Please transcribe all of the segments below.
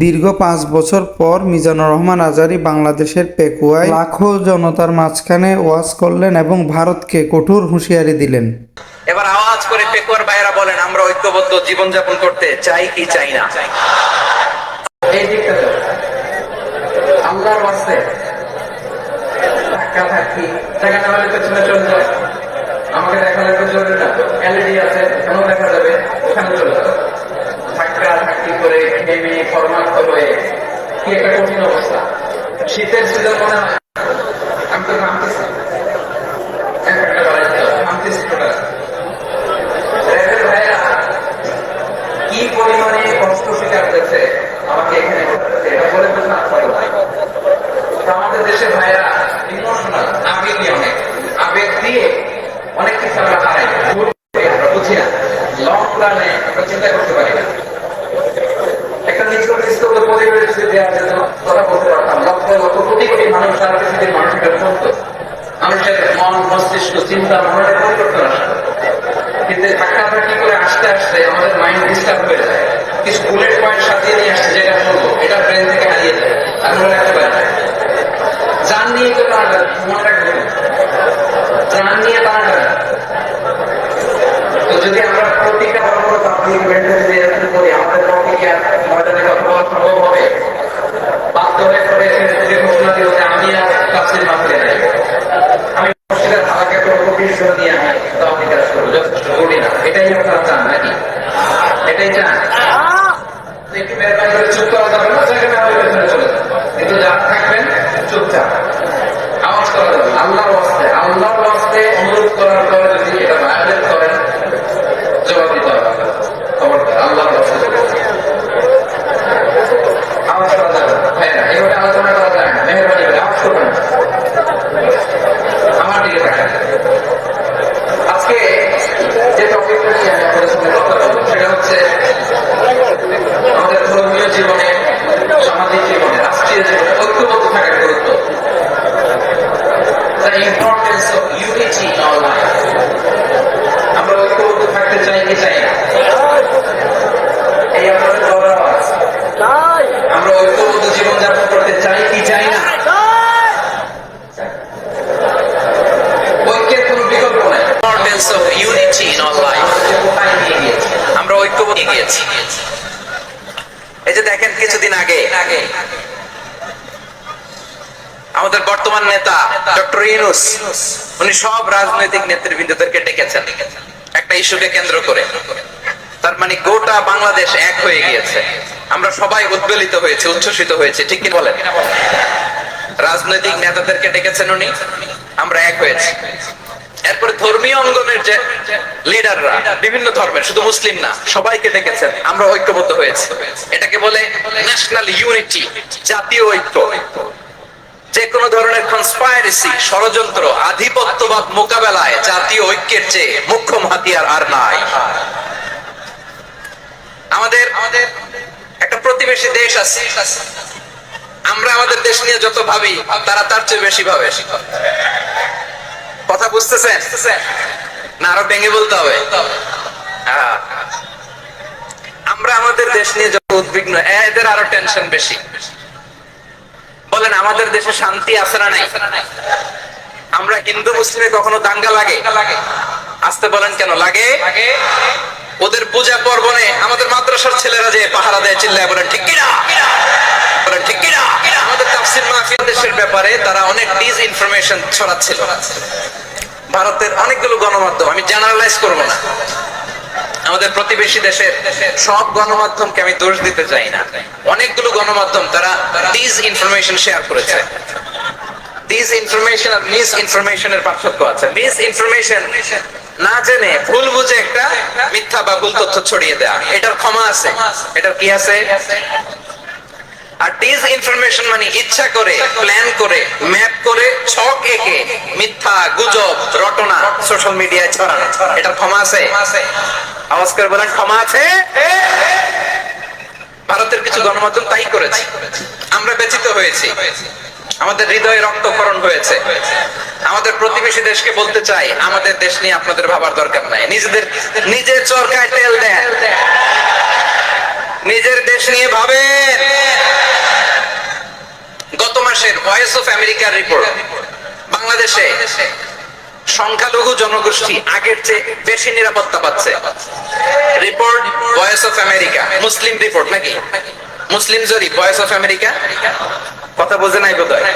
দীর্ঘ ৫ বছর পর মিজানুর রহমান আজারী বাংলাদেশের পেকুয়ায় লাখো জনতার মাঝখানে ওয়াজ করলেন এবং ভারতকে কঠোর হুঁশিয়ারি দিলেন। এবার আওয়াজ করে পেকুয়ার ভাইয়েরা বলেন, আমরা ঐক্যবদ্ধ জীবনযাপন করতে চাই কি চাই না? এই দিকটা তো আল্লাহর ওয়াস্তে ধাক্কা ধাক্কি টাকা না হলে পেছনে চলে যায়। আমাকে দেখা লাগবে চলবে না, এলইডি আছে ওখানেও দেখা যাবে, ওখানে চলে যাবে। ধাক্কা ধাক্কি করে ঘেমে ফরমাক্ত হয়ে কি একটা কঠিন অবস্থা। শীতের সিজন মনে হয় আমি তো নামতেছি কি পরিমাণে কষ্ট স্বীকার করেছে আমাকে এখানে এটা বলে তো না পারো। আমাদের দেশের ভাইরা ইমোশনাল, আবেগী, অনেক আবেগ দিয়ে অনেক কিছু আমরা হারাই, আমরা বুঝি না, লং রানে আমরা চিন্তা করতে পারি না। একটা নিস্তব্ধ পরিবেশ দেওয়া যেত, কথা বলতে পারতাম, লক্ষ লক্ষ কোটি কোটি মানুষ সারা পৃথিবীর মানুষের শুনতো, মানুষের মন মস্তিষ্ক চিন্তা মনের পরিবর্তন আসে। কিন্তু ধাক্কাধাক্কি করে আসতে আসতে আমাদের মাইন্ড ডিস্টার্ব হয়ে যায়। কিছু বুলেট পয়েন্ট সাজিয়ে নিয়ে আসছে, যেটা বলবো এটা ব্রেন থেকে হারিয়ে যায়, আর মনে রাখতে পারে না। যান নিয়ে তো টানা, মনে রাখবে যান নিয়ে টানা। তো যদি আমরা প্রতিটা বড় পাবলিক ইভেন্টে যদি এরকম করি, আমাদের পক্ষে কি আর ময়দানে কথা বলা সম্ভব হবে? বাধ্য হয়ে পড়ে যে ঘোষণা দিল যে আমি আর কাছের মাত্রে নাই, আমি মসজিদের হালাকে প্রতিষ্ঠা দিয়ে আমি তাওহীদ কাজ করবো, যথেষ্ট করি না। এটাই আপনারা চান নাকি? এটাই চান? একটু মেহরবানি করে চুপ করা যাবে না, সেখানে আমি পেছনে চলে যাবো, কিন্তু যারা থাকবেন চুপচাপ, আওয়াজ করা যাবে না। আল্লাহর ওয়াস্তে, আল্লাহর ওয়াস্তে অনুরোধ করার পরে যদি এটা ভায়োলেট করেন, জবাব দিতে হবে। খবরদার, আল্লাহর ওয়াস্তে আওয়াজ করা যাবে না। ভাইরা, এভাবে আলোচনা করা যায় না, মেহরবানি করে আওয়াজ করবেন না। আমার দিকে থাকেন। আজকে যে টপিকটা নিয়ে আমি আপনাদের সঙ্গে কথা বলবো, সেটা হচ্ছে আমাদের ধর্মীয় জীবনে, সামাজিক জীবনে, রাষ্ট্রীয় জীবনে ঐক্যবদ্ধ থাকার গুরুত্ব। The importance of unity in our life. আমরা ঐক্যবদ্ধ থাকতে চাই কি চাই না? এই আপনাদের বড় আওয়াজ। আমরা ঐক্যবদ্ধ জীবনযাপন করতে চাই কি চাই না? ঐক্যের কোন বিকল্প নাই। Importance of unity in our life. আমরা ঐক্যবদ্ধ গিয়েছি। এই যে দেখেন, কিছুদিন আগে আমাদের বর্তমান নেতা ডক্টর ইউনূস, উনি সব রাজনৈতিক নেতৃবৃন্দদেরকে ডেকেছেন একটা ইস্যুকে কেন্দ্র করে। তার মানে গোটা বাংলাদেশ এক হয়ে গিয়েছে। আমরা সবাই উদ্বেলিত হয়েছে, উচ্ছ্বসিত হয়েছে, ঠিক কি বলেন? রাজনৈতিক নেতাদেরকে ডেকেছেন উনি, আমরা এক হয়েছি। এরপরে ধর্মীয় অঙ্গনের যে লিডাররা, বিভিন্ন ধর্মের, শুধু মুসলিম না, সবাইকে ডেকেছেন, আমরা ঐক্যবদ্ধ হয়েছি। এটাকে বলে ন্যাশনাল ইউনিটি, জাতীয় ঐক্য। যে কোনো ধরনের কনস্পাইরেসি, ষড়যন্ত্র, আধিপত্যবাদ মোকাবেলায় জাতীয় ঐক্যের চেয়ে মুখ্য হাতিয়ার আর নাই। আমাদের একটা প্রতিবেশী দেশ আছে, আমরা আমাদের দেশ নিয়ে যত ভাবি, তারা তার চেয়ে বেশি ভাবে। কথা বুঝতেছেন না? আরো ভেঙে বলতে হবে। আমরা আমাদের দেশ নিয়ে যত উদ্বিগ্ন, এদের আরো টেনশন বেশি। বলেন, আমাদের দেশে শান্তি আছে না নাই? আমরা হিন্দু মুসলিমে কখনো দাঙ্গা লাগে? আসতে বলেন, কেন লাগে? ওদের পূজা পার্বণে আমাদের মাদ্রাসার ছেলেরা যে পাহারা দেয়, চিল্লায়, বলেন ঠিক কিনা? বলেন ঠিক কিনা? আমাদের তাফসীর মাহফিল দেশের ব্যাপারে তারা অনেক ডিসইনফরমেশন ছড়াচ্ছিল। ভারতের অনেকগুলো গণমাধ্যম, আমি জেনারেলাইজ করব না, আমাদের প্রতিবেশী দেশের সব গণমাধ্যমকে আমি দোষ দিতে চাই না, অনেকগুলো গণমাধ্যম তারা ডিসইনফরমেশন শেয়ার করেছে। ডিসইনফরমেশন আর মিস ইনফরমেশনের পার্থক্য আছে। মিস ইনফরমেশন না জেনে ভুল বুঝে একটা মিথ্যা বা ভুল তথ্য ছড়িয়ে দেয়া, এটার ক্ষমা আছে, এটার কি আছে? আর ডিসইনফরমেশন মানে ইচ্ছা করে, প্ল্যান করে, ম্যাপ করে, ছক এঁকে মিথ্যা, গুজব, রটনা সোশ্যাল মিডিয়ায় ছড়ানো, এটার ক্ষমা আছে? আওয়াজ করে বলেন, ক্ষমা আছে? ভারতের কিছু গণমাধ্যম তাই করেছে, আমরা ব্যথিত হয়েছি, আমাদের হৃদয়ে রক্তক্ষরণ হয়েছে। আমাদের প্রতিবেশী দেশকে বলতে চাই, আমাদের দেশ নিয়ে আপনাদের ভাবার দরকার নাই, নিজের চরকায় তেল দেন, নিজের দেশ নিয়ে ভাবেন। মাসের ভয়েস অফ আমেরিকার রিপোর্ট, বাংলাদেশে সংখ্যালঘু জনগোষ্ঠী আগের চেয়ে বেশি নিরাপত্তা পাচ্ছে। Report voice of America, Muslim report নাকি? মুসলিম জরিপ ভয়েস অফ আমেরিকা, কথা বোঝে নাই বোধহয়।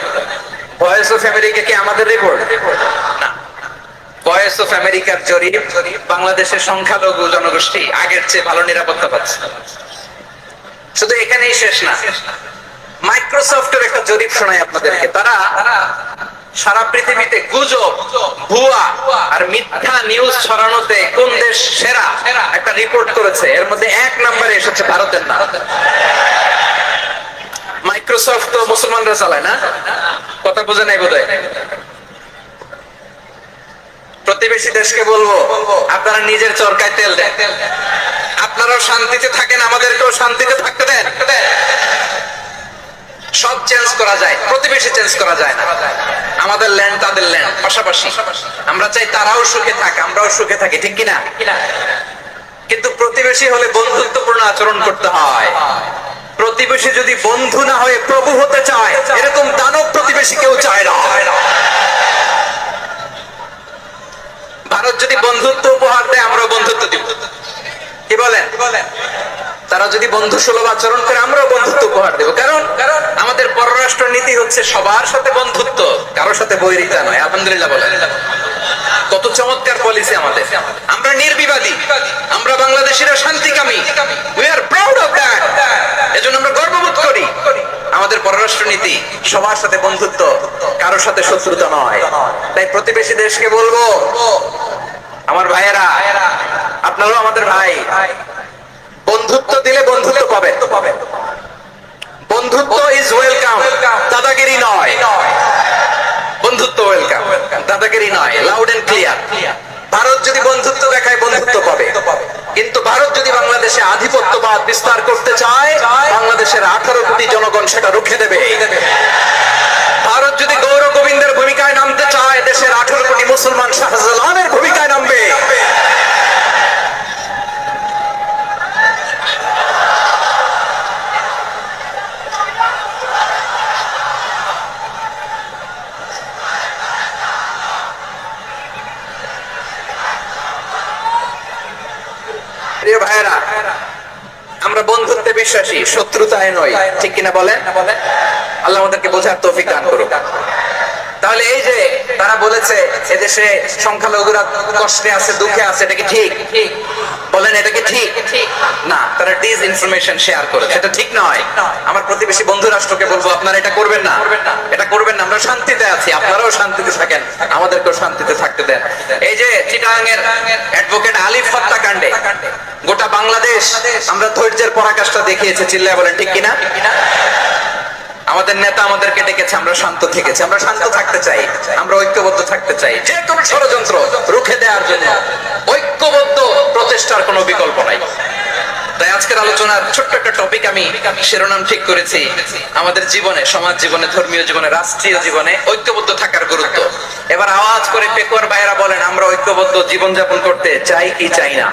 ভয়েস অফ আমেরিকা কি আমাদের রিপোর্ট না, ভয়েস অফ আমেরিকার জরিপ, বাংলাদেশের সংখ্যালঘু জনগোষ্ঠী আগের চেয়ে ভালো নিরাপত্তা পাচ্ছে। শুধু এখানেই শেষ না, মাইক্রোসফটের একটা জরিপ শোনাই আপনাদেরকে। তারা সারা পৃথিবীতে গুজব, ভুয়া আর মিথ্যা নিউজ ছড়ানোতে কোন দেশ সেরা একটা রিপোর্ট করেছে। এর মধ্যে 1 নম্বরে এসেছে ভারতের নাম। মাইক্রোসফট তো মুসলমানরা চালায় না, কথা বোঝে নাই বোধহয়। প্রতিবেশী দেশকে বলবো, আপনারা নিজের চরকায় তেল দেন, আপনারাও শান্তিতে থাকেন, আমাদেরকেও শান্তিতে থাকতে দেন। সব চেঞ্জ করা যায়, প্রতিবেশী চেঞ্জ করা যায় না। আমাদের ল্যান্ড তাদের ল্যান্ড, পাশাপাশি। আমরা চাই তারাও সুখে থাকে, আমরাও সুখে থাকি, ঠিক কিনা? কিন্তু প্রতিবেশী হলে বন্ধুত্বপূর্ণ আচরণ করতে হয়। প্রতিবেশী যদি বন্ধু না হয়ে প্রভু হতে চায়, এরকম দানব প্রতিবেশী কেউ চায় না। ভারত যদি বন্ধুত্ব উপহার দেয়, আমরাও বন্ধুত্ব দিব, কি বলেন? তারা যদি বন্ধু সুলভ আচরণ করে, আমরাও বন্ধুত্ব উপহার দেব। কারণ আমাদের পররাষ্ট্র নীতি হচ্ছে সবার সাথে বন্ধুত্ব, কারোর সাথে বৈরিতা নয়। আলহামদুলিল্লাহ বলেন, কত চমৎকার পলিসি আমাদের। আমরা নির্বিবাদী, আমরা বাংলাদেশিরা শান্তিকামী। We are proud of that. এজন্য আমরা গর্ববোধ করি। আমাদের পররাষ্ট্র নীতি সবার সাথে বন্ধুত্ব, কারোর সাথে শত্রুতা নয়। তাই প্রতিবেশী দেশকে বলবো, আমার ভাইয়েরা, আপনারাও আমাদের ভাই, বন্ধুত্ব দিলে বন্ধুত্ব পাবেন। বন্ধুত্ব ইজ ওয়েলকাম, দাদাগিরি নয়। বন্ধুত্ব ওয়েলকাম, দাদাগিরি নয়। Loud and clear. ভারত যদি বন্ধুত্ব দেখায়, বন্ধুত্ব পাবে। কিন্তু ভারত যদি বাংলাদেশে আধিপত্যবাদ বিস্তার করতে চায়, বাংলাদেশের 18 কোটি জনগণ সেটা রুখে দেবে। ভারত যদি গৌর গোবিন্দের ভূমিকায় নামতে চায়, দেশের 18 কোটি মুসলমান শাহজালালের ভূমিকায় নামবে। প্রিয় ভাইয়েরা, আমরা বন্ধুত্বে বিশ্বাসী, শত্রুতায় নয়, ঠিক কিনা বলেন? আল্লাহ আমাদেরকে বোঝার তৌফিক দান করুন। তাহলে এই যে তারা বলেছে এদেশে সংখ্যালঘুরা কষ্টে আছে, দুঃখে আছে, এটা কি ঠিক? বলেন, এটা কি ঠিক? না, তারা ডিস ইনফরমেশন শেয়ার করেছে, এটা ঠিক নয়। আমার প্রতিবেশী বন্ধু রাষ্ট্রকে বলবো, আপনারা এটা করবেন না, এটা করবেন না। আমরা শান্তিতে আছি, আপনারাও শান্তিতে থাকেন, আমাদেরকেও শান্তিতে থাকতে দেন। এই যে চিটাগাং এর অ্যাডভোকেট আলিফ হত্যাকাণ্ডে গোটা বাংলাদেশ আমরা ধৈর্যের পরাকাষ্ঠা দেখিয়েছে, চিল্লায় বলেন ঠিক কিনা? আমাদের নেতা আমাদেরকে ডেকেছে, আমরা শান্ত থেকেছি। আমরা শান্ত থাকতে চাই, আমরা ঐক্যবদ্ধ থাকতে চাই। যে কোনো ষড়যন্ত্র রুখে দেওয়ার জন্য ঐক্যবদ্ধ প্রচেষ্টার কোনো বিকল্প নাই। তাই আজকের আলোচনার ছোট্ট একটা টপিক আমি শিরোনাম ঠিক করেছি, আমাদের জীবনে, সমাজ জীবনে, ধর্মীয় জীবনে, রাষ্ট্রীয় জীবনে ঐক্যবদ্ধ থাকার গুরুত্ব। এবার আওয়াজ করে পেকুয়ার ভাইয়েরা বলেন, আমরা ঐক্যবদ্ধ জীবনযাপন করতে চাই কি চাই না?